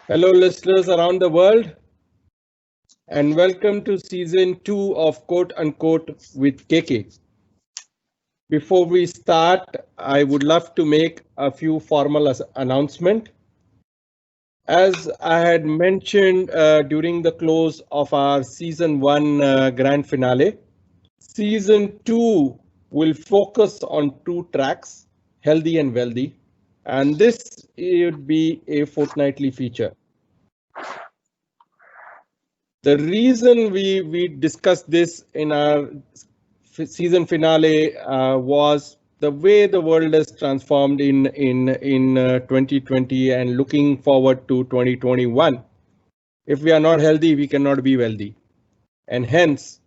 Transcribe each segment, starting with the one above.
Hello, listeners around the world, and welcome to season 2 of Quote Unquote with KK. Before we start, I would love to make a few formal announcements. As I had mentioned during the close of our season 1 grand finale, season 2 will focus on two tracks, healthy and wealthy, and this would be a fortnightly feature. The reason we discussed this in our season finale was the way the world has transformed in 2020 and looking forward to 2021. If we are not healthy, we cannot be wealthy, and hence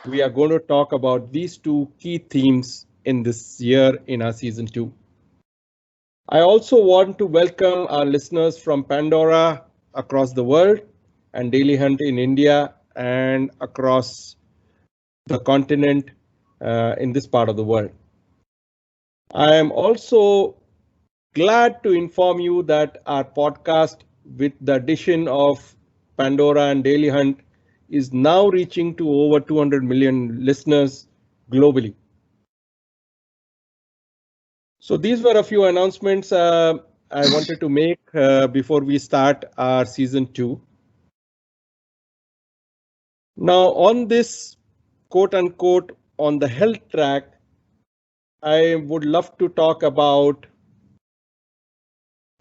we are going to talk about these two key themes in this year in our season 2. I also want to welcome our listeners from Pandora across the world and Daily Hunt in India and across the continent in this part of the world. I am also glad to inform you that our podcast, with the addition of Pandora and Daily Hunt, is now reaching to over 200 million listeners globally. So these were a few announcements I wanted to make before we start our season 2. Now, on this quote unquote on the health track, I would love to talk about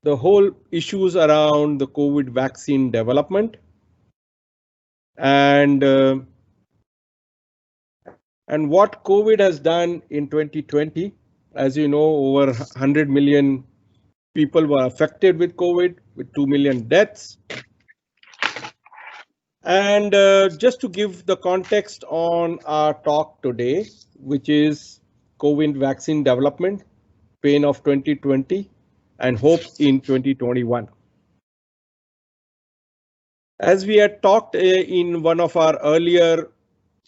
the whole issues around the COVID vaccine development and what COVID has done in 2020. As you know, over 100 million people were affected with COVID, with 2 million deaths. And just to give the context on our talk today, which is COVID vaccine development, pain of 2020 and hope in 2021. As we had talked in one of our earlier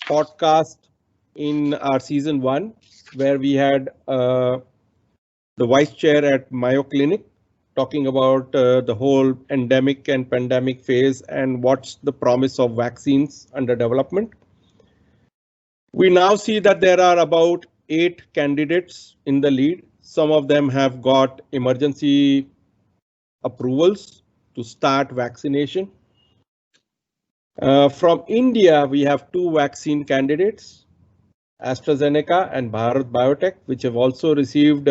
podcasts in our season 1, where we had the vice chair at Mayo Clinic talking about the whole endemic and pandemic phase and what's the promise of vaccines under development. We now see that there are about 8 candidates in the lead. Some of them have got emergency approvals to start vaccination. From India, we have 2 vaccine candidates, AstraZeneca and Pfizer-BioNTech, which have also received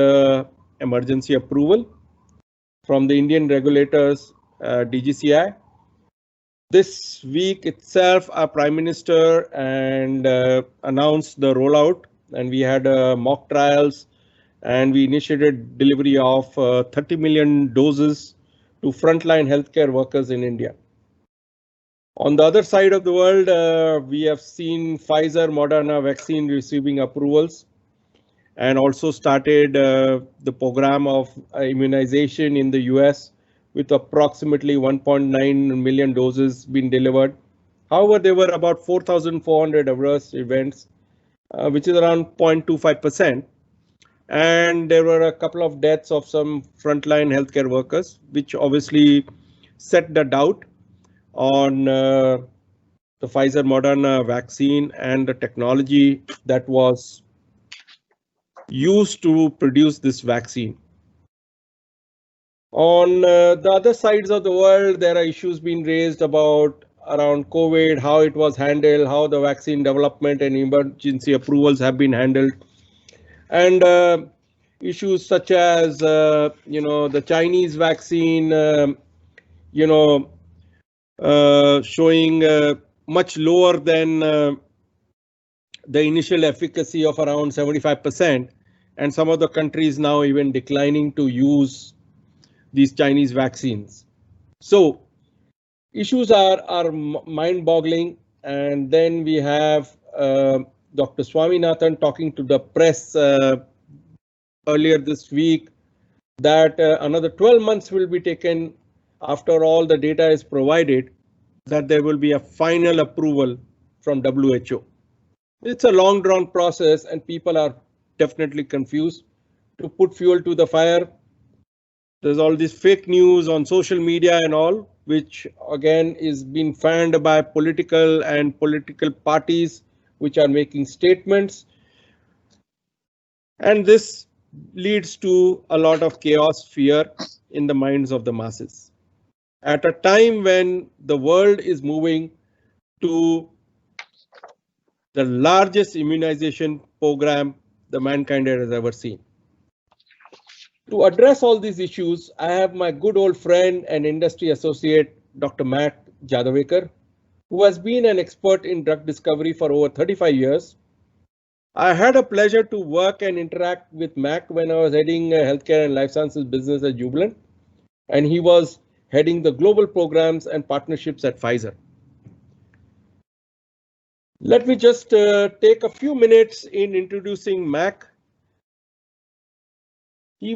emergency approval from the Indian regulators, DGCI. This week itself, our Prime Minister announced the rollout, and we had mock trials, and we initiated delivery of 30 million doses to frontline healthcare workers in India. On the other side of the world, we have seen Pfizer-Moderna vaccine receiving approvals and also started the program of immunization in the US with approximately 1.9 million doses being delivered. However, there were about 4,400 adverse events, which is around 0.25%. And there were a couple of deaths of some frontline healthcare workers, which obviously set the doubt on the Pfizer-Moderna vaccine and the technology that was used to produce this vaccine. On the other sides of the world, there are issues being raised about around COVID, how it was handled, how the vaccine development and emergency approvals have been handled, and issues such as the Chinese vaccine, showing much lower than the initial efficacy of around 75%, and some of the countries now even declining to use these Chinese vaccines. So issues are mind-boggling. And then we have Dr. Swaminathan talking to the press earlier this week that another 12 months will be taken after all the data is provided, that there will be a final approval from WHO. It's a long drawn process and people are definitely confused. To put fuel to the fire, There's all this fake news on social media and all, which again is being fanned by political parties which are making statements. And this leads to a lot of chaos, fear in the minds of the masses. At a time when the world is moving to the largest immunization program the mankind has ever seen. To address all these issues, I have my good old friend and industry associate, Dr. Mak Jadavekar, who has been an expert in drug discovery for over 35 years. I had a pleasure to work and interact with Mac when I was heading healthcare and life sciences business at Jubilant, and he was heading the global programs and partnerships at Pfizer. Let me just take a few minutes in introducing Mac. He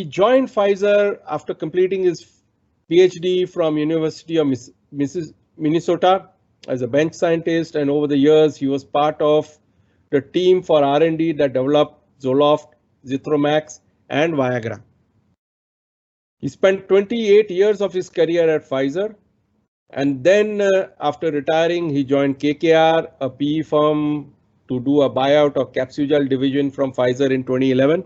joined Pfizer after completing his PhD from University of Minnesota as a bench scientist, and over the years he was part of the team for R&D that developed Zoloft, Zithromax, and Viagra. He spent 28 years of his career at Pfizer, and then after retiring, he joined KKR, a PE firm, to do a buyout of Capsugel division from Pfizer in 2011.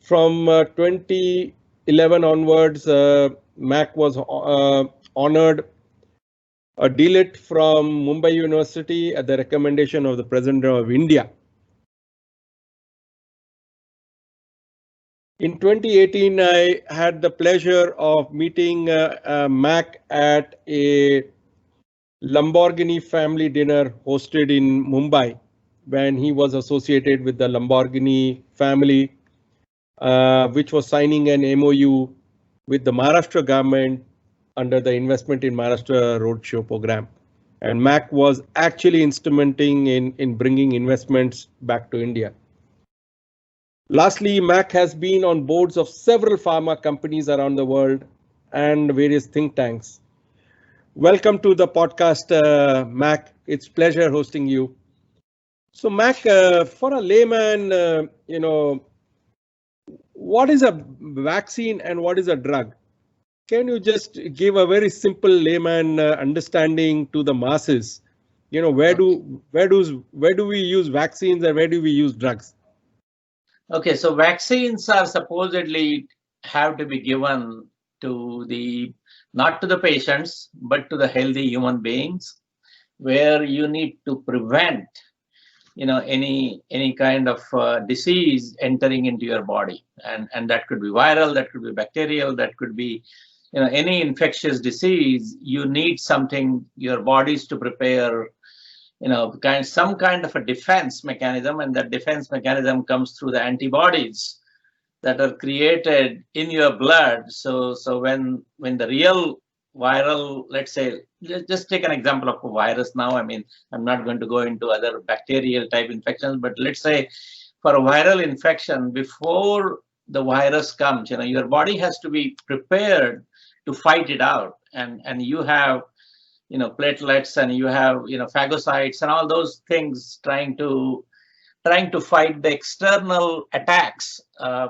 From 2011 onwards, Mac was honored a DLIT from Mumbai University at the recommendation of the President of India. In 2018, I had the pleasure of meeting Mac at a Lamborghini family dinner hosted in Mumbai when he was associated with the Lamborghini family, which was signing an MOU with the Maharashtra government under the Investment in Maharashtra Roadshow program. And Mac was actually instrumental in bringing investments back to India. Lastly, Mac has been on boards of several pharma companies around the world and various think tanks. Welcome to the podcast, Mac. It's a pleasure hosting you. So, Mac, for a layman, what is a vaccine and what is a drug? Can you just give a very simple layman understanding to the masses? Where do we use vaccines and where do we use drugs? Okay, so vaccines are supposedly have to be given to not to the patients, but to the healthy human beings, where you need to prevent, any kind of disease entering into your body, and that could be viral, that could be bacterial, that could be, any infectious disease. You need something, your bodies to prepare, some kind of a defense mechanism, and that defense mechanism comes through the antibodies that are created in your blood. So when the real viral, let's say, just take an example of a virus now. I mean, I'm not going to go into other bacterial type infections, but let's say for a viral infection, before the virus comes, your body has to be prepared to fight it out, and you have, platelets, and you have, phagocytes and all those things trying to fight the external attacks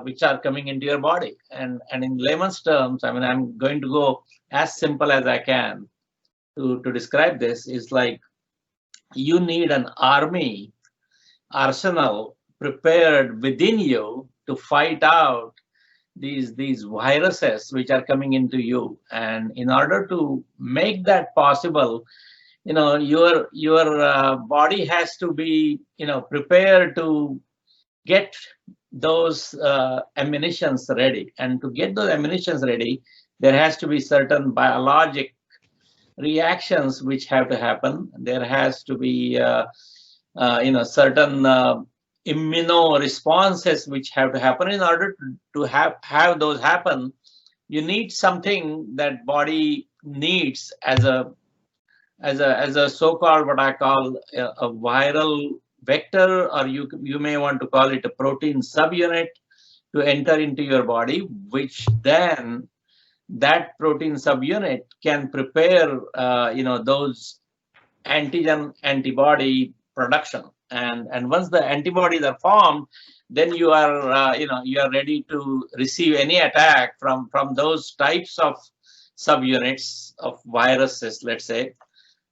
which are coming into your body. And in layman's terms, I mean, I'm going to go as simple as I can to describe this. Is like you need an army arsenal prepared within you to fight out these viruses which are coming into you. And in order to make that possible, your body has to be, prepared to get those ammunitions ready. And to get those ammunitions ready, there has to be certain biologic reactions which have to happen. There has to be certain immuno responses which have to happen. In order to have those happen, you need something that body needs as a so-called, what I call a viral vector, or you may want to call it a protein subunit, to enter into your body, which then that protein subunit can prepare those antigen antibody production. And once the antibodies are formed, then you are you are ready to receive any attack from those types of subunits of viruses, let's say,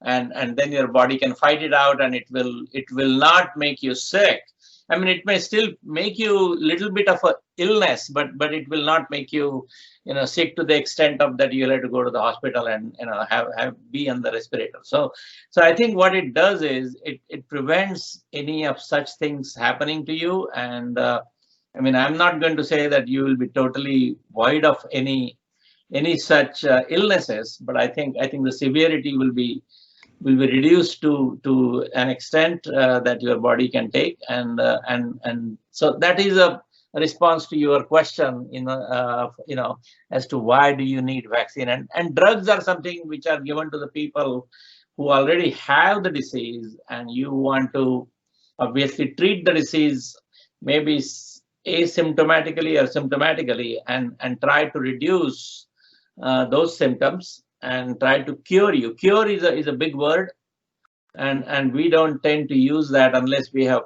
and then your body can fight it out, and it will not make you sick. I mean, it may still make you little bit of a illness, but it will not make you sick to the extent of that you'll have to go to the hospital and have be on the respirator. So I think what it does is it prevents any of such things happening to you. And I mean, I'm not going to say that you will be totally void of any such illnesses, but I think the severity will be reduced to an extent that your body can take. And so that is a response to your question, as to why do you need vaccine. And drugs are something which are given to the people who already have the disease, and you want to obviously treat the disease maybe asymptomatically or symptomatically, and try to reduce those symptoms and try to cure you. Cure is a big word, and we don't tend to use that unless we have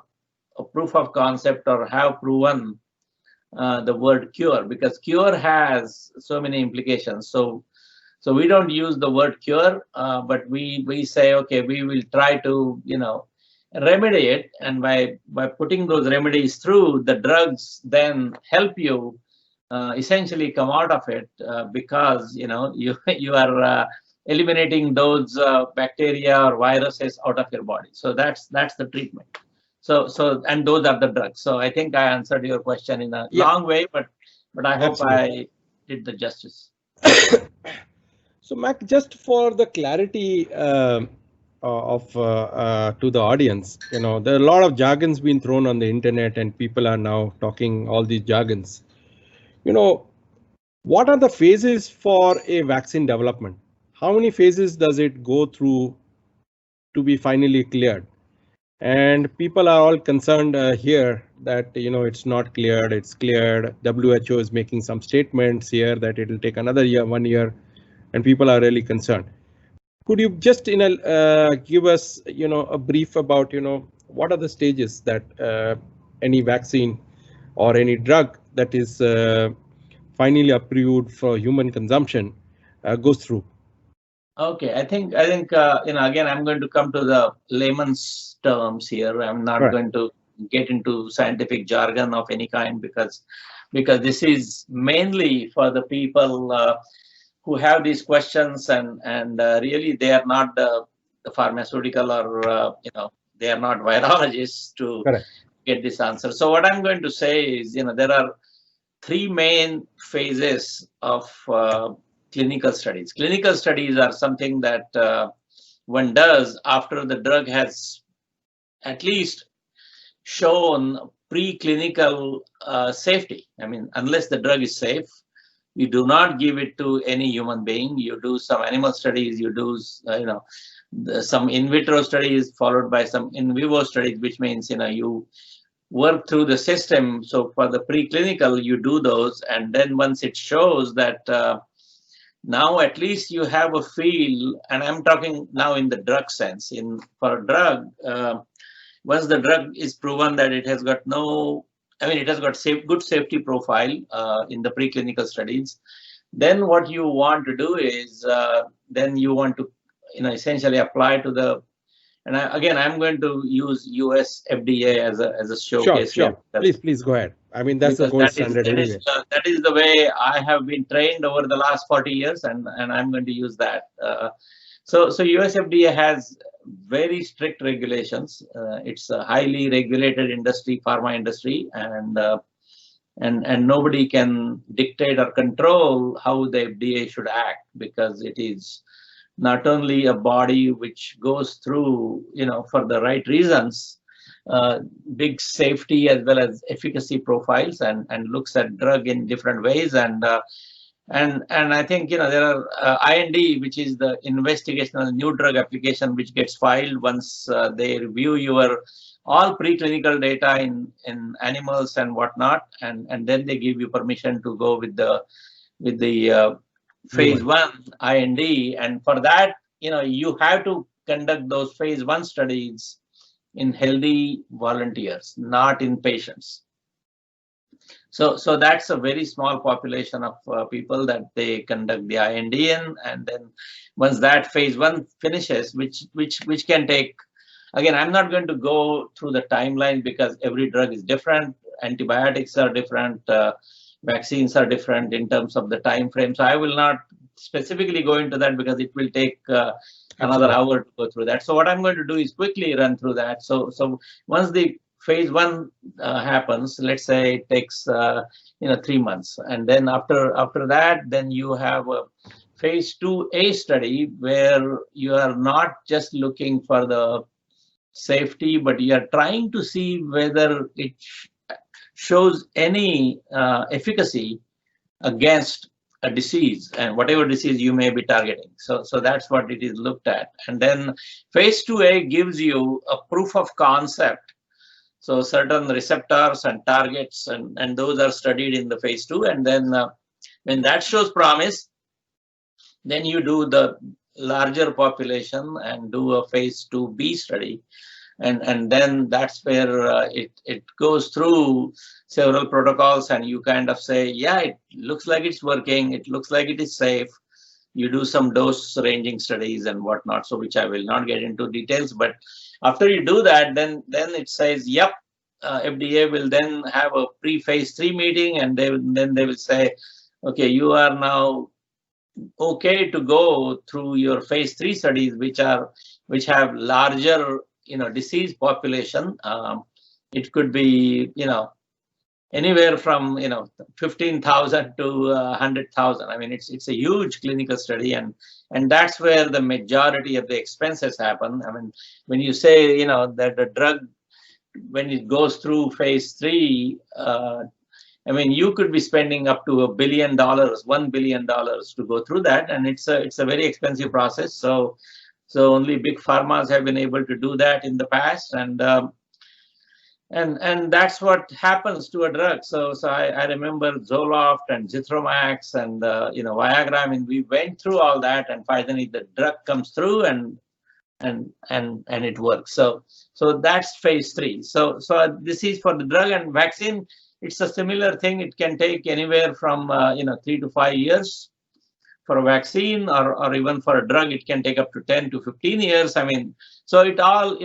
a proof of concept or have proven the word cure, because cure has so many implications. So we don't use the word cure, but we say, okay, we will try to remedy it, and by putting those remedies through, the drugs then help you essentially come out of it, because you are eliminating those bacteria or viruses out of your body. So that's the treatment. So and those are the drugs. So I think I answered your question in a long way, but I hope I did the justice. So Mac, just for the clarity to the audience, there are a lot of jargons being thrown on the internet, and people are now talking all these jargons. What are the phases for a vaccine development? How many phases does it go through to be finally cleared? And people are all concerned here that it's not cleared, it's cleared. WHO is making some statements here that it will take another year, 1 year, and people are really concerned. Could you just give us a brief about what are the stages that any vaccine or any drug that is finally approved for human consumption goes through? Okay, I think again, I'm going to come to the layman's terms here. I'm not going to get into scientific jargon of any kind, because this is mainly for the people who have these questions, and really they are not the pharmaceutical or they are not virologists to get this answer. So what I'm going to say is, there are three main phases of clinical studies. Clinical studies are something that one does after the drug has at least shown preclinical safety. I mean, unless the drug is safe, you do not give it to any human being. You do some animal studies, you do some in vitro studies followed by some in vivo studies, which means you work through the system. So for the preclinical, you do those, and then once it shows that now at least you have a feel, and I'm talking now in the drug sense. For a drug, once the drug is proven that it has got it has got good safety profile in the preclinical studies, then what you want to do is then you want to essentially apply to the. And again, I'm going to use US FDA as a showcase. Sure. Please go ahead. I mean, that's the gold standard anyway. That is the way I have been trained over the last 40 years, and I'm going to use that. So US FDA has very strict regulations. It's a highly regulated industry, pharma industry, and nobody can dictate or control how the FDA should act, because it is not only a body which goes through, for the right reasons, big safety as well as efficacy profiles, and looks at drug in different ways. And I think, there are IND, which is the investigational new drug application, which gets filed once they review your all preclinical data in animals and whatnot, and then they give you permission to go with the phase 1 IND. And for that, you have to conduct those phase 1 studies in healthy volunteers, not in patients. So that's a very small population of people that they conduct the IND in, and then once that phase 1 finishes, which can take, again, I'm not going to go through the timeline because every drug is different, antibiotics are different, vaccines are different in terms of the time frame. So I will not specifically go into that because it will take another hour to go through that. So what I'm going to do is quickly run through that. So once the phase 1 happens, let's say it takes 3 months, and then after that, then you have a phase 2A study where you are not just looking for the safety, but you are trying to see whether it shows any efficacy against a disease, and whatever disease you may be targeting. So that's what it is looked at. And then phase 2A gives you a proof of concept. So certain receptors and targets, and those are studied in the phase 2. And then when that shows promise, then you do the larger population and do a phase 2B study. And then that's where it goes through several protocols, and you kind of say, yeah, it looks like it's working, it looks like it is safe. You do some dose ranging studies and whatnot, so which I will not get into details. But after you do that, then it says, yep, FDA will then have a pre-phase 3 meeting, and then they will say, okay, you are now okay to go through your phase 3 studies, which have larger disease population. It could be anywhere from 15,000 to 100,000. I mean, it's a huge clinical study, and that's where the majority of the expenses happen. I mean, when you say that the drug, when it goes through phase 3, I mean, you could be spending up to $1 billion, $1 billion to go through that, and it's a very expensive process. So only big pharmas have been able to do that in the past, and that's what happens to a drug. So I remember Zoloft and Zithromax and Viagra. I mean, we went through all that, and finally the drug comes through and it works. So that's phase 3. So this is for the drug. And vaccine, it's a similar thing. It can take anywhere from 3 to 5 years for a vaccine, or even for a drug, it can take up to 10 to 15 years. I mean, so it all,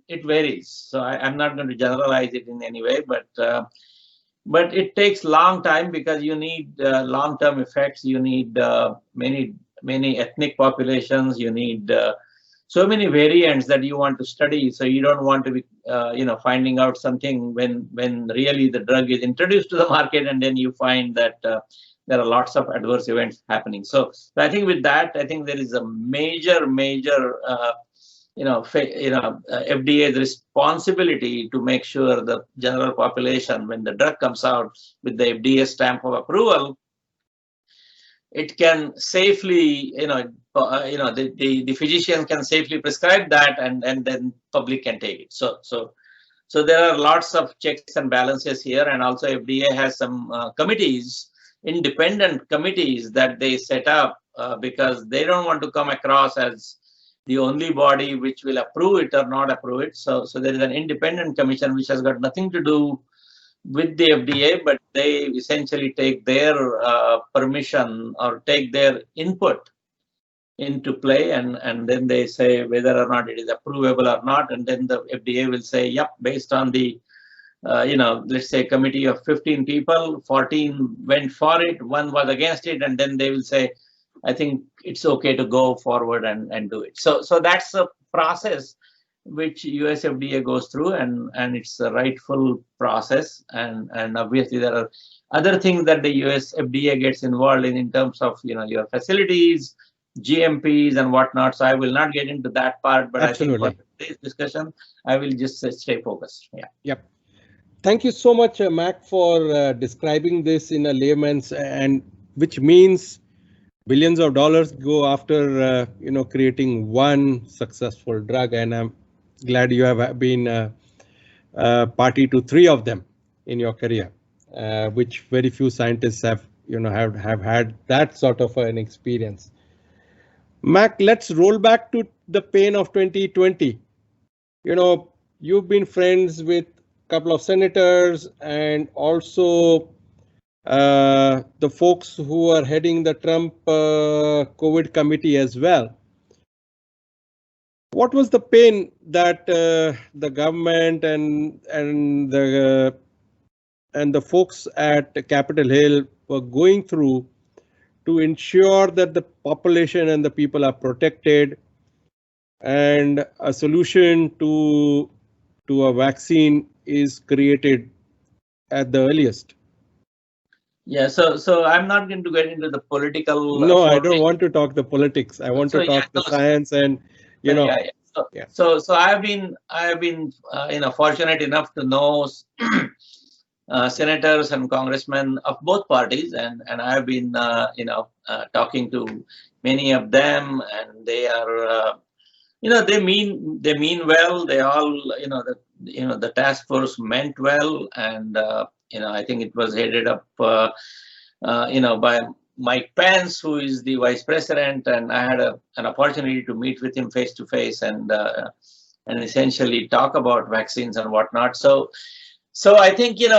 it varies. So I'm not going to generalize it in any way, but it takes long time because you need long-term effects. You need many ethnic populations. You need so many variants that you want to study. So you don't want to be, finding out something when really the drug is introduced to the market, and then you find that there are lots of adverse events happening. So I think with that, I think there is a major FDA's responsibility to make sure the general population, when the drug comes out with the FDA stamp of approval, it can safely, the physician can safely prescribe that, and then public can take it. So there are lots of checks and balances here, and also FDA has some committees, independent committees that they set up because they don't want to come across as the only body which will approve it or not approve it. So there is an independent commission which has got nothing to do with the FDA, but they essentially take their permission or take their input into play, and then they say whether or not it is approvable or not, and then the FDA will say, yep, based on the let's say committee of 15 people, 14 went for it, 1 was against it, and then they will say, I think it's okay to go forward and do it. So that's a process which US FDA goes through, and it's a rightful process, and obviously there are other things that the US FDA gets involved in terms of your facilities, GMPs and whatnot. So I will not get into that part, but Absolutely. I think for today's discussion, I will just stay focused. Yeah. Yep. Thank you so much, Mac, for describing this in a layman's, and which means billions of dollars go after creating one successful drug, and I'm glad you have been party to 3 of them in your career, which very few scientists have had that sort of an experience. Mac, let's roll back to the pain of 2020. You've been friends with a couple of senators and also the folks who are heading the Trump COVID committee as well. What was the pain that the government and the folks at Capitol Hill were going through to ensure that the population and the people are protected, and a solution to a vaccine is created at the earliest? Yeah, so I'm not going to get into the political. No, I don't want to talk the politics. I want to talk the science and, you know. So I've been fortunate enough to know senators and congressmen of both parties, and I've been talking to many of them, and they are they mean well. They all the task force meant well, and I think it was headed up by Mike Pence, who is the vice president, and I had an opportunity to meet with him face to face and essentially talk about vaccines and whatnot. So I think in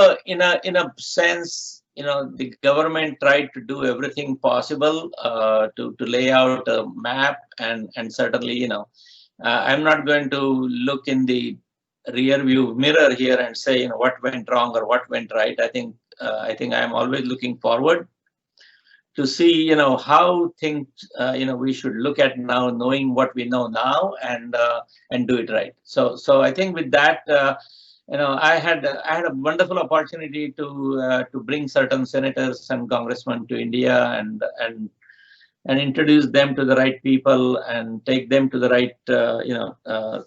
a sense, the government tried to do everything possible to lay out a map, and certainly I'm not going to look in the rear view mirror here and say what went wrong or what went right. I think I'm always looking forward to see how things we should look at now, knowing what we know now, and do it right. So I think with that, I had a wonderful opportunity to bring certain senators and congressmen to India and introduce them to the right people and take them to the right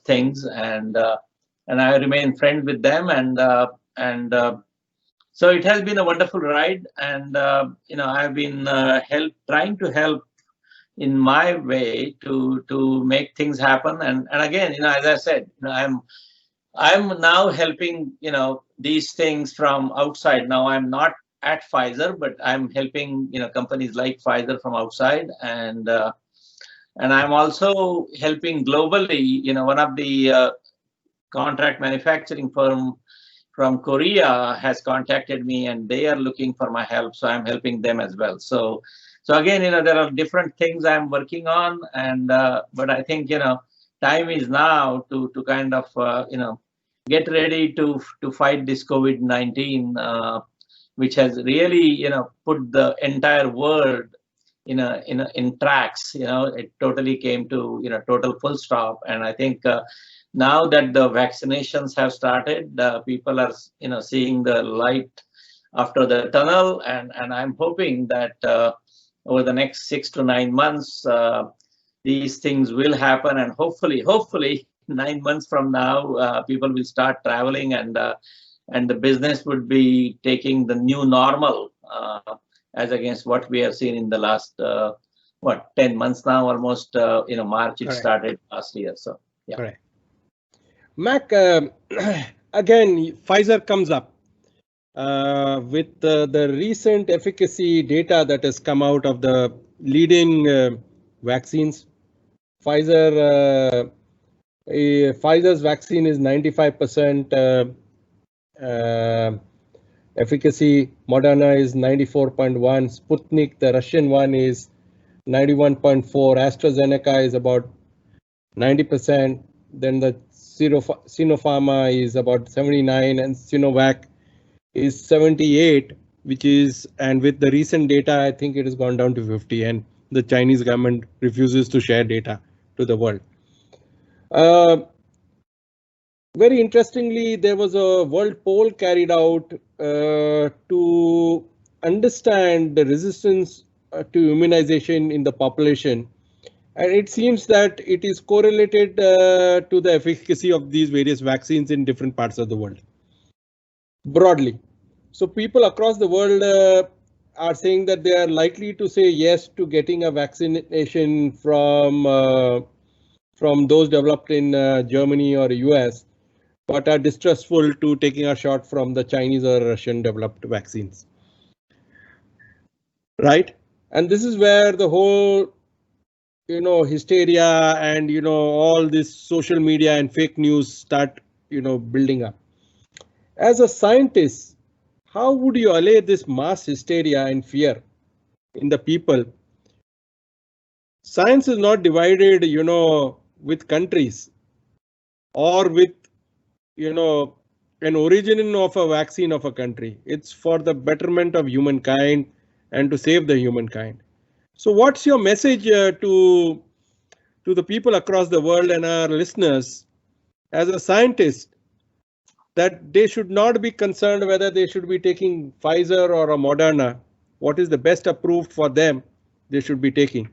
things, and I remain friends with them, and so it has been a wonderful ride, and I've been trying to help in my way to make things happen, and again, as I said, I'm now helping these things from outside. Now I'm not at Pfizer, but I'm helping companies like Pfizer from outside, and I'm also helping globally. One of the contract manufacturing firm from Korea has contacted me, and they are looking for my help, so I'm helping them as well. So again, there are different things I'm working on, and but I think time is now to kind of get ready to fight this COVID-19, which has really put the entire world in tracks. It totally came to total full stop, and I think now that the vaccinations have started, people are seeing the light after the tunnel, and I'm hoping that over the next 6 to 9 months these things will happen, and hopefully 9 months from now people will start traveling, and the business would be taking the new normal as against what we have seen in the last 10 months now, almost. March it started last year. So yeah. Correct. Mac, again, Pfizer comes up with the recent efficacy data that has come out of the leading vaccines. Pfizer's vaccine is 95% efficacy. Moderna is 94.1. Sputnik, the Russian one, is 91.4. AstraZeneca is about 90%. Then the Sinopharma is about 79, and Sinovac is 78, which is, and with the recent data, I think it has gone down to 50, and the Chinese government refuses to share data to the world. Very interestingly, there was a world poll carried out to understand the resistance to immunization in the population. And it seems that it is correlated to the efficacy of these various vaccines in different parts of the world, broadly. So people across the world are saying that they are likely to say yes to getting a vaccination from those developed in Germany or US, but are distrustful to taking a shot from the Chinese or Russian developed vaccines. Right? And this is where the whole hysteria and all this social media and fake news start building up. As a scientist, how would you allay this mass hysteria and fear in the people? Science is not divided, with countries or with, an origin of a vaccine of a country. It's for the betterment of humankind and to save the humankind. So, what's your message to the people across the world and our listeners as a scientist, that they should not be concerned whether they should be taking Pfizer or a Moderna? What is the best approved for them they should be taking?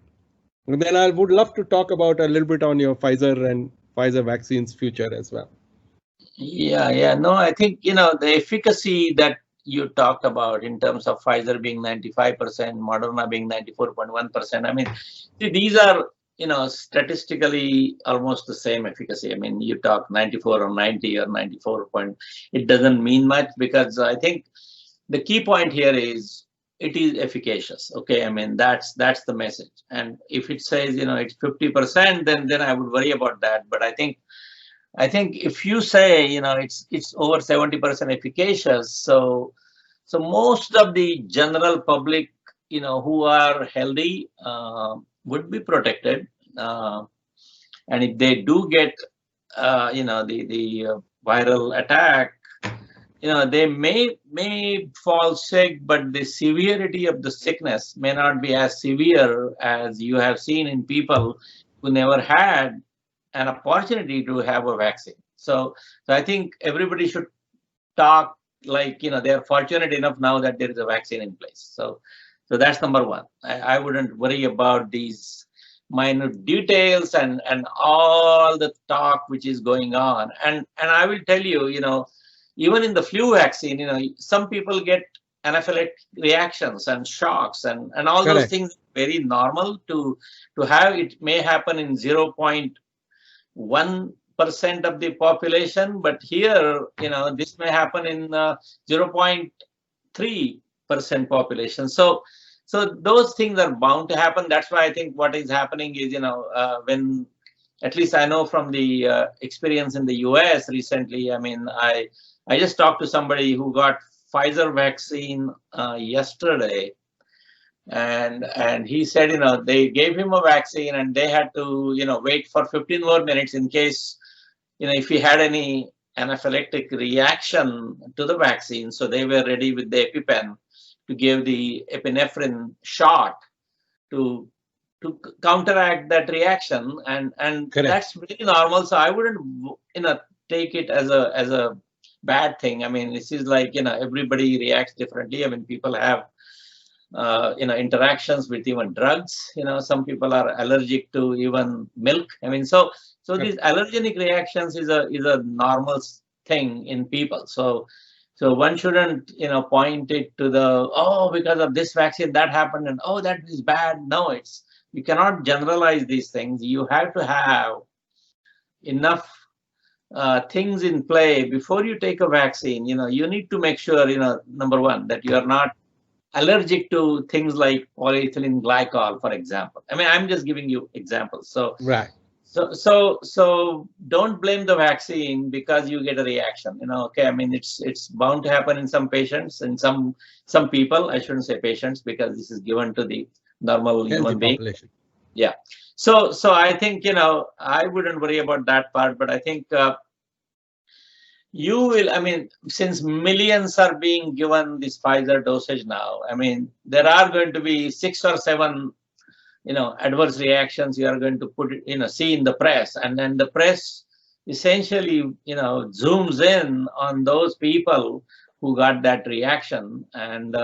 And then I would love to talk about a little bit on your Pfizer and Pfizer vaccines future as well. Yeah. No, I think, the efficacy that you talked about in terms of Pfizer being 95%, Moderna being 94.1%. I mean, see, these are, statistically almost the same efficacy. I mean, you talk 94 or 90 or 94 point, it doesn't mean much, because I think the key point here is it is efficacious. Okay, I mean, that's the message. And if it says, it's 50%, then I would worry about that. But I think if you say, it's over 70% efficacious, so most of the general public, who are healthy, would be protected. And if they do get, the viral attack, they may fall sick, but the severity of the sickness may not be as severe as you have seen in people who never had an opportunity to have a vaccine. So I think everybody should talk like, they are fortunate enough now that there is a vaccine in place. So that's number one. I wouldn't worry about these minute details and all the talk which is going on. And I will tell you, even in the flu vaccine, some people get anaphylactic reactions and shocks and all Correct. those things, very normal to have. It may happen in 0.1% of the population, but here, this may happen in 0.3% population. So those things are bound to happen. That's why I think what is happening is, when, at least I know from the experience in the US recently, I mean, I just talked to somebody who got Pfizer vaccine yesterday, and he said, they gave him a vaccine and they had to, wait for 15 more minutes in case, if he had any anaphylactic reaction to the vaccine. So they were ready with the EpiPen to give the epinephrine shot to counteract that reaction, and Correct. that's very normal. So I wouldn't, take it as a bad thing. I mean, this is like, everybody reacts differently. I mean, people have interactions with even drugs. Some people are allergic to even milk. I mean, so these allergenic reactions is a normal thing in people. So one shouldn't, point it to because of this vaccine that happened and that is bad. No, you cannot generalize these things. You have to have enough things in play before you take a vaccine. You need to make sure, number one, that you are not allergic to things like polyethylene glycol, for example. I mean, I'm just giving you examples. So Right. So don't blame the vaccine because you get a reaction. Okay, I mean, it's bound to happen in some patients and some people. I shouldn't say patients because this is given to the normal human being. Population. Yeah. So I think, I wouldn't worry about that part, but I think you will, I mean, since millions are being given this Pfizer dosage now, I mean, there are going to be 6 or 7, adverse reactions you are going to see in the press. And then the press essentially, zooms in on those people who got that reaction. And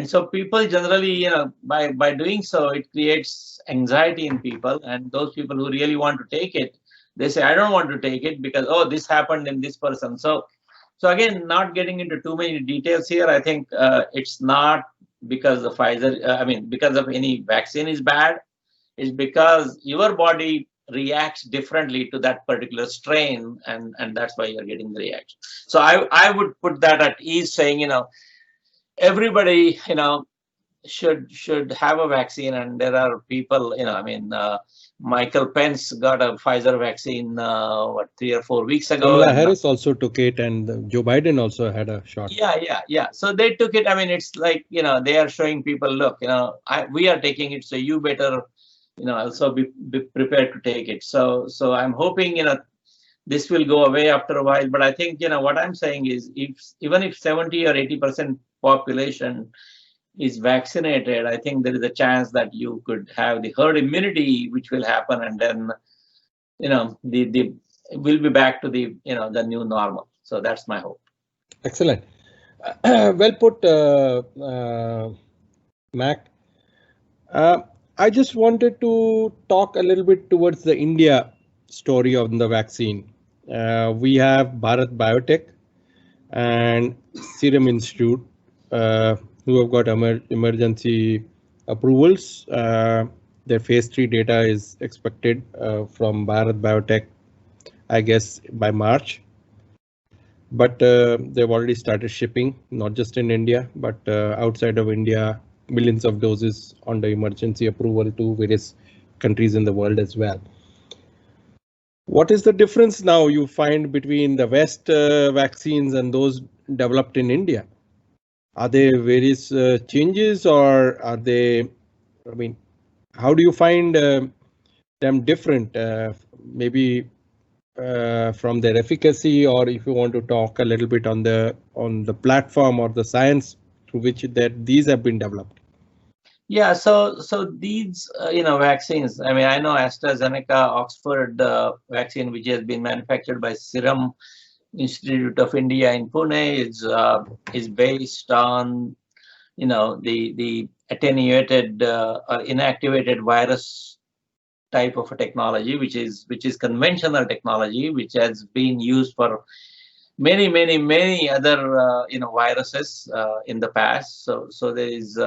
so people generally, by doing so, it creates anxiety in people. And those people who really want to take it, they say, I don't want to take it because, this happened in this person. So again, not getting into too many details here, I think it's not because the Pfizer, because of any vaccine is bad. It's because your body reacts differently to that particular strain, and that's why you're getting the reaction. So I would put that at ease, saying, everybody, should have a vaccine, and there are people, I mean, Michael Pence got a Pfizer vaccine, what, 3 or 4 weeks ago. Kamala And Harris also took it, and Joe Biden also had a shot. yeah. So they took it. I mean, it's like, they are showing people, look, we are taking it, so you better, also be prepared to take it. So I'm hoping, this will go away after a while. But I think, what I'm saying is, even if 70 or 80% population is vaccinated, I think there is a chance that you could have the herd immunity, which will happen, and then, we'll be back to the new normal. So that's my hope. Excellent. Well put, Mac. I just wanted to talk a little bit towards the India story of the vaccine. We have Bharat-BioNTech and Serum Institute, who have got emergency approvals. Their phase 3 data is expected from Bharat-BioNTech, I guess, by March. But they've already started shipping, not just in India, but outside of India, millions of doses under emergency approval to various countries in the world as well. What is the difference now you find between the West vaccines and those developed in India? Are there various changes, or are they, I mean, how do you find them different? Maybe from their efficacy, or if you want to talk a little bit on the platform or the science through which these have been developed. Yeah, so these vaccines, I mean, I know AstraZeneca Oxford vaccine, which has been manufactured by Serum Institute of India in Pune, is based on the attenuated or inactivated virus type of a technology, which is conventional technology, which has been used for many other viruses in the past. So there is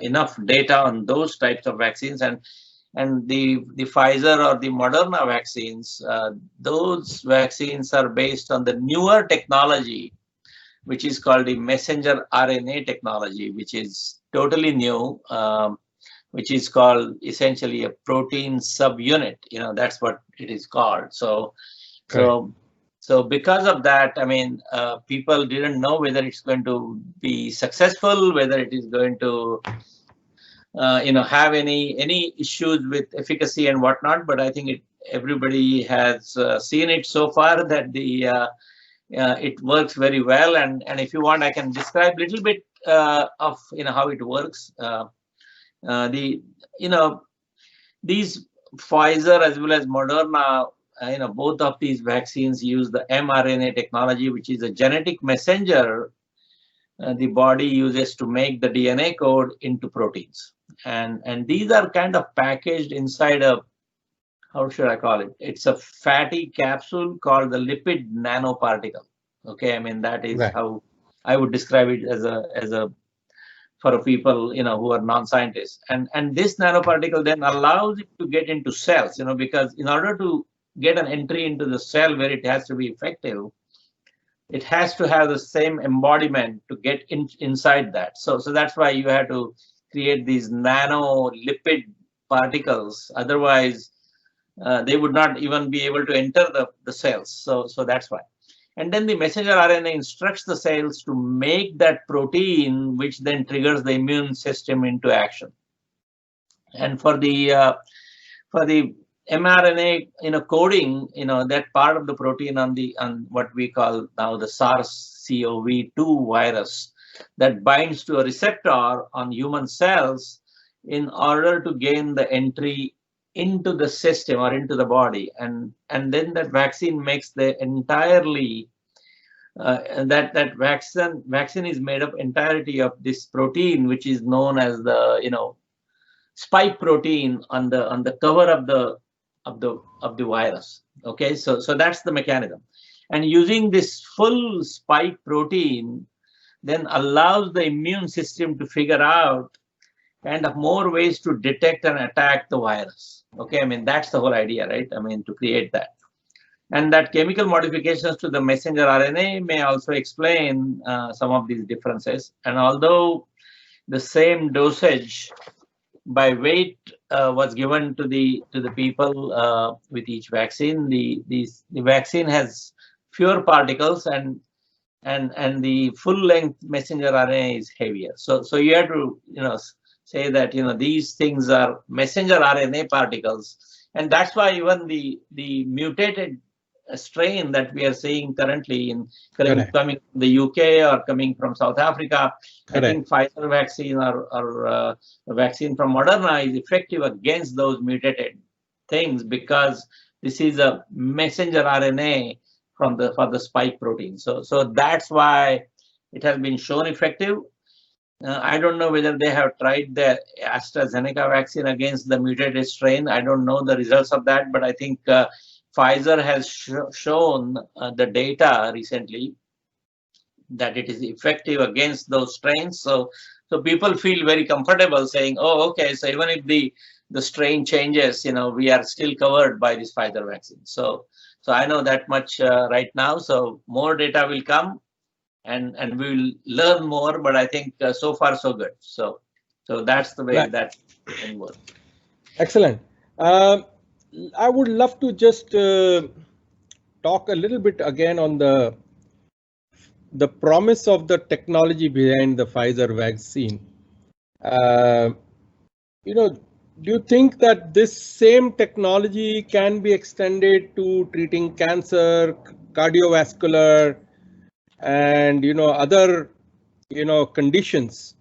enough data on those types of vaccines, and the Pfizer or the Moderna vaccines, those vaccines are based on the newer technology, which is called the messenger RNA technology, which is totally new, which is called essentially a protein subunit. That's what it is called. So because of that, I mean, people didn't know whether it's going to be successful, whether it is going to, have any issues with efficacy and whatnot. But I think everybody has seen it so far that it works very well. And if you want, I can describe a little bit of how it works. These Pfizer as well as Moderna, both of these vaccines use the mRNA technology, which is a genetic messenger the body uses to make the DNA code into proteins. And these are kind of packaged inside a, how should I call it? It's a fatty capsule called the lipid nanoparticle. Okay, I mean, that is how I would describe it as a for people who are non-scientists. And this nanoparticle then allows it to get into cells, because in order to get an entry into the cell where it has to be effective, it has to have the same embodiment to get inside that. So that's why you have to create these nanolipid particles. Otherwise, they would not even be able to enter the cells. So that's why. And then the messenger RNA instructs the cells to make that protein, which then triggers the immune system into action. And for the mRNA, coding, that part of the protein on what we call now the SARS-CoV-2 virus that binds to a receptor on human cells in order to gain the entry into the system or into the body, and then that vaccine makes the entirely that vaccine is made up entirety of this protein, which is known as the spike protein on the cover of the virus. Okay, so that's the mechanism, and using this full spike protein then allows the immune system to figure out kind of more ways to detect and attack the virus. Okay, I mean, that's the whole idea, right? I mean, to create that. And that chemical modifications to the messenger RNA may also explain some of these differences. And although the same dosage by weight was given to the people with each vaccine. The vaccine has fewer particles, and the full length messenger RNA is heavier. So you have to say that these things are messenger RNA particles, and that's why even the mutated strain that we are seeing currently coming from the UK or coming from South Africa, I think Pfizer vaccine or vaccine from Moderna is effective against those mutated things, because this is a messenger RNA for the spike protein. So that's why it has been shown effective. I don't know whether they have tried the AstraZeneca vaccine against the mutated strain. I don't know the results of that, but I think Pfizer has shown the data recently that it is effective against those strains. So people feel very comfortable saying, oh, okay, so even if the strain changes, we are still covered by this Pfizer vaccine. So I know that much right now. So more data will come, and we will learn more. But I think so far so good. So that's the way that can work. Excellent. I would love to just talk a little bit again on the promise of the technology behind the Pfizer vaccine. Do you think that this same technology can be extended to treating cancer, cardiovascular, and other conditions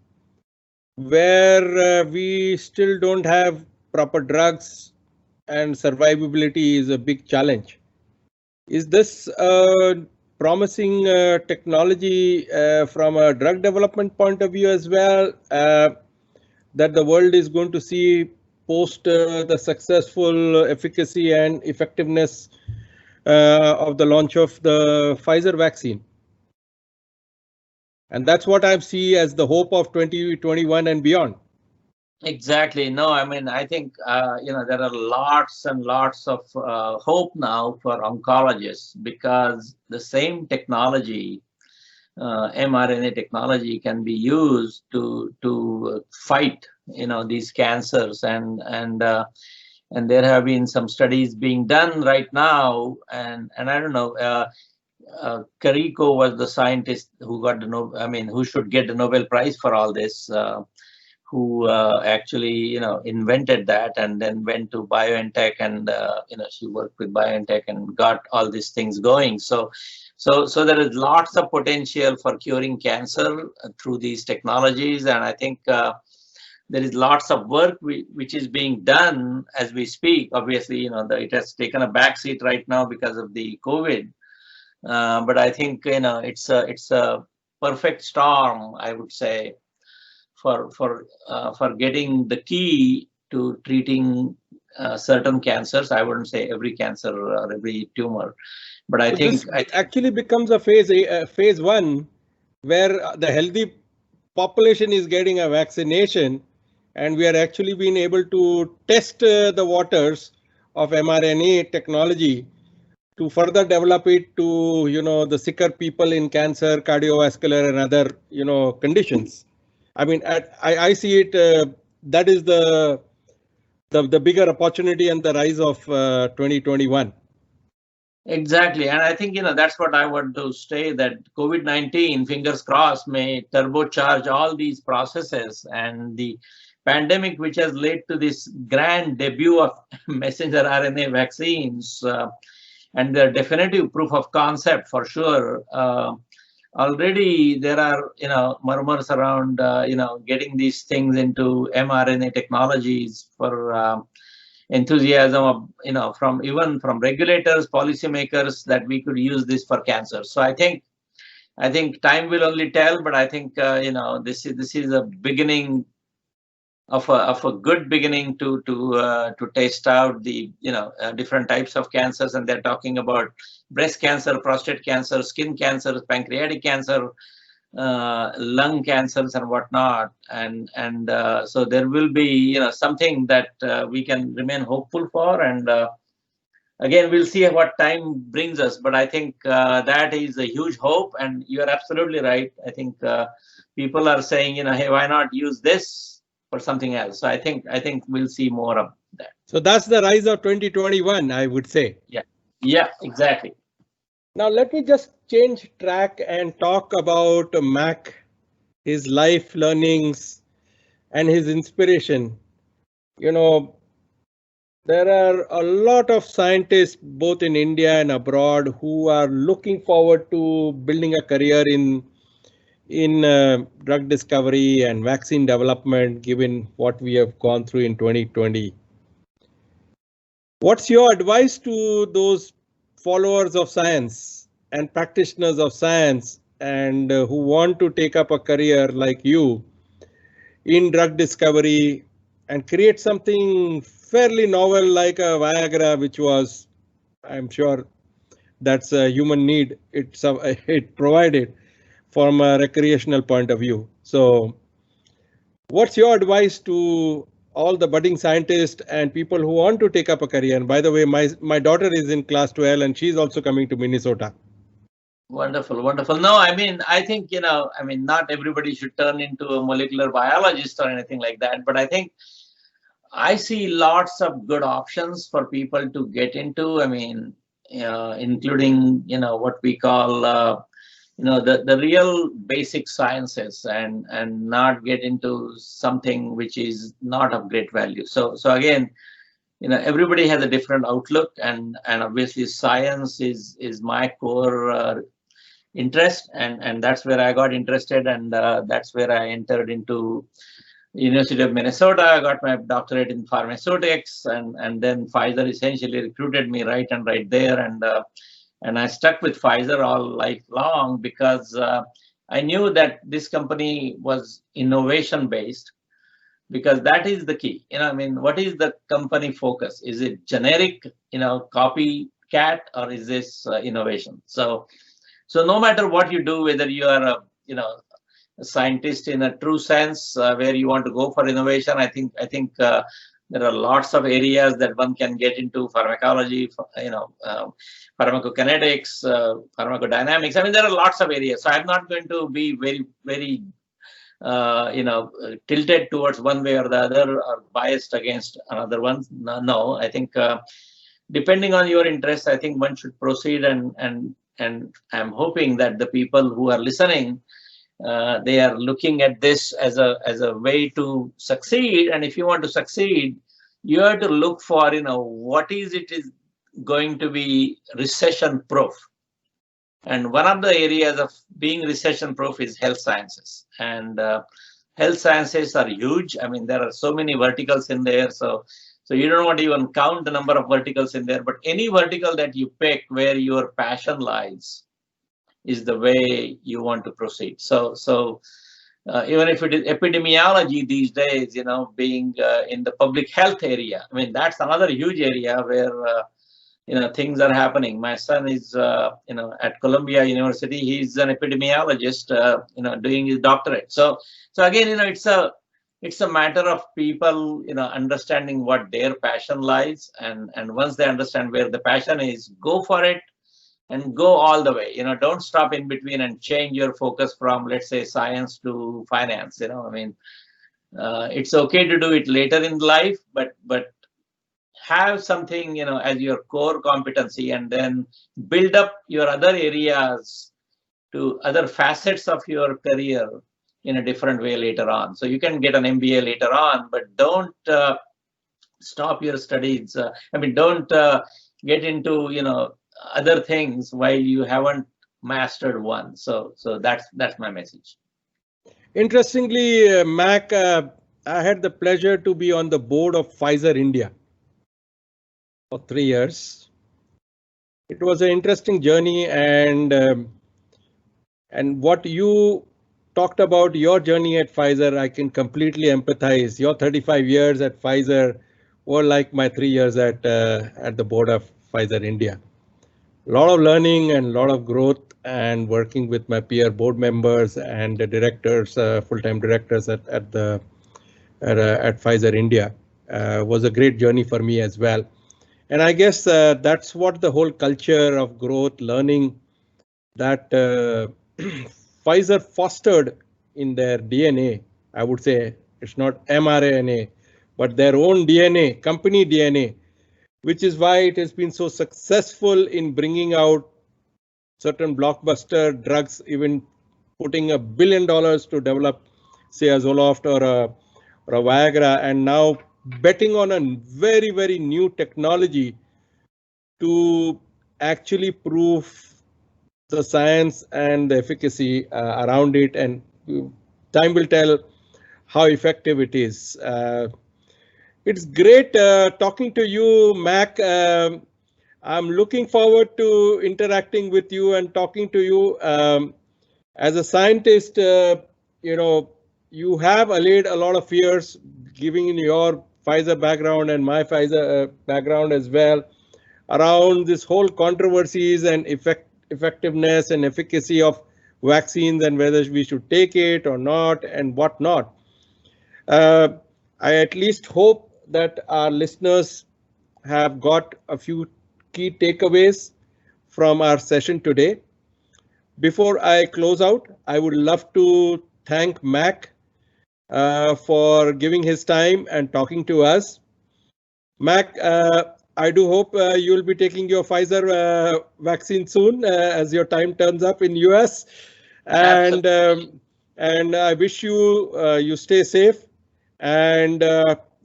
where we still don't have proper drugs and survivability is a big challenge? Is this promising technology from a drug development point of view as well, that the world is going to see post the successful efficacy and effectiveness of the launch of the Pfizer vaccine? And that's what I see as the hope of 2021 and beyond. Exactly. No, I mean, I think, there are lots and lots of hope now for oncologists, because the same technology, mRNA technology, can be used to fight, these cancers. And there have been some studies being done right now. And I don't know, Carico was the scientist who got who should get the Nobel Prize for all this. Who actually, invented that, and then went to BioNTech, and she worked with BioNTech and got all these things going. So there is lots of potential for curing cancer through these technologies, and I think there is lots of work which is being done as we speak. Obviously, it has taken a backseat right now because of the COVID, but I think it's a perfect storm, I would say, for getting the key to treating certain cancers. I wouldn't say every cancer or every tumor, but I think it actually becomes a phase one, where the healthy population is getting a vaccination, and we are actually being able to test the waters of mRNA technology to further develop it to the sicker people in cancer, cardiovascular, and other conditions. I mean, I see it. That is the bigger opportunity and the rise of 2021. Exactly, and I think that's what I want to say, that COVID-19, fingers crossed, may turbocharge all these processes, and the pandemic, which has led to this grand debut of messenger RNA vaccines, and their definitive proof of concept for sure. Already there are murmurs around getting these things into mRNA technologies, for enthusiasm of from regulators, policymakers, that we could use this for cancer. So I think time will only tell, but I think this is a beginning of a good beginning to test out the different types of cancers. And they're talking about breast cancer, prostate cancer, skin cancer, pancreatic cancer, lung cancers, and whatnot. And so there will be something that we can remain hopeful for, and again, we'll see what time brings us, but I think that is a huge hope, and you are absolutely right. I think people are saying, hey, why not use this for something else? So I think we'll see more of that. So that's the rise of 2021, I would say. Yeah, exactly. Now let me just change track and talk about Mak, his life learnings and his inspiration. There are a lot of scientists both in India and abroad who are looking forward to building a career in drug discovery and vaccine development, given what we have gone through in 2020. What's your advice to those followers of science and practitioners of science and who want to take up a career like you in drug discovery and create something fairly novel like a Viagra, which was, I'm sure, that's a human need. It provided from a recreational point of view. So what's your advice to all the budding scientists and people who want to take up a career? And by the way, my daughter is in class 12 and she's also coming to Minnesota. Wonderful, wonderful. No, I think, not everybody should turn into a molecular biologist or anything like that, but I think I see lots of good options for people to get into. Including, what we call, the real basic sciences, and not get into something which is not of great value. So again, everybody has a different outlook, and obviously science is my core interest, and that's where I got interested, and that's where I entered into University of Minnesota. I got my doctorate in pharmaceutics, and then Pfizer essentially recruited me right there, and I stuck with Pfizer all lifelong because I knew that this company was innovation based, because that is the key. What is the company focus? Is it generic, copycat, or is this innovation? So no matter what you do, whether you are a scientist in a true sense, where you want to go for innovation, I think there are lots of areas that one can get into: pharmacology, pharmacokinetics, pharmacodynamics. There are lots of areas. So I'm not going to be very tilted towards one way or the other, or biased against another one. No, I think depending on your interest, I think one should proceed, and I'm hoping that the people who are listening, they are looking at this as a way to succeed. And if you want to succeed, you have to look for what is going to be recession proof. And one of the areas of being recession proof is health sciences, and health sciences are huge. There are so many verticals in there, so you don't want to even count the number of verticals in there, but any vertical that you pick where your passion lies is the way you want to proceed. So even if it is epidemiology these days, being in the public health area, that's another huge area where things are happening. My son is at Columbia University. He's an epidemiologist, doing his doctorate. So again, it's a matter of people understanding what their passion lies, and once they understand where the passion is, go for it and go all the way. Don't stop in between and change your focus from, let's say, science to finance. It's okay to do it later in life, but have something as your core competency, and then build up your other areas to other facets of your career in a different way later on. So you can get an MBA later on, but don't stop your studies. Don't get into other things while you haven't mastered one. So that's my message. Interestingly, Mac, I had the pleasure to be on the board of Pfizer India for 3 years. It was an interesting journey, and what you talked about your journey at Pfizer, I can completely empathize. Your 35 years at Pfizer were like my 3 years at the board of Pfizer India. A lot of learning and a lot of growth, and working with my peer board members and the directors, full-time directors at Pfizer India, was a great journey for me as well. And I guess that's what the whole culture of growth, learning that Pfizer fostered in their DNA. I would say it's not mRNA, but their own DNA, company DNA, which is why it has been so successful in bringing out certain blockbuster drugs, even putting $1 billion to develop, say, a Zoloft or a Viagra, and now betting on a very, very new technology to actually prove the science and the efficacy around it, and time will tell how effective it is. It's great talking to you, Mac. I'm looking forward to interacting with you and talking to you. As a scientist, you have allayed a lot of fears, giving in your Pfizer background and my Pfizer background as well, around this whole controversies and effectiveness and efficacy of vaccines and whether we should take it or not and what not. I at least hope that our listeners have got a few key takeaways from our session today. Before I close out, I would love to thank Mac for giving his time and talking to us. Mac, I do hope you'll be taking your Pfizer vaccine soon as your time turns up in US. And I wish you stay safe and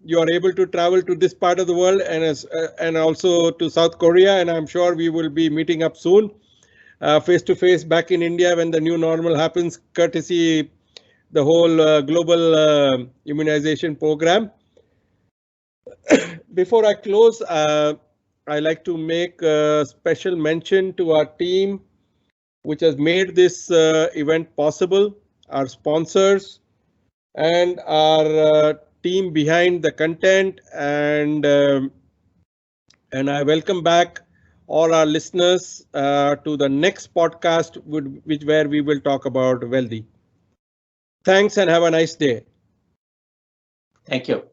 you are able to travel to this part of the world and also to South Korea. And I'm sure we will be meeting up soon, face to face back in India when the new normal happens, courtesy the whole global immunization program. Before I close, I like to make a special mention to our team, which has made this event possible, our sponsors, and our team behind the content. And I welcome back all our listeners to the next podcast, where we will talk about wealthy. Thanks and have a nice day. Thank you.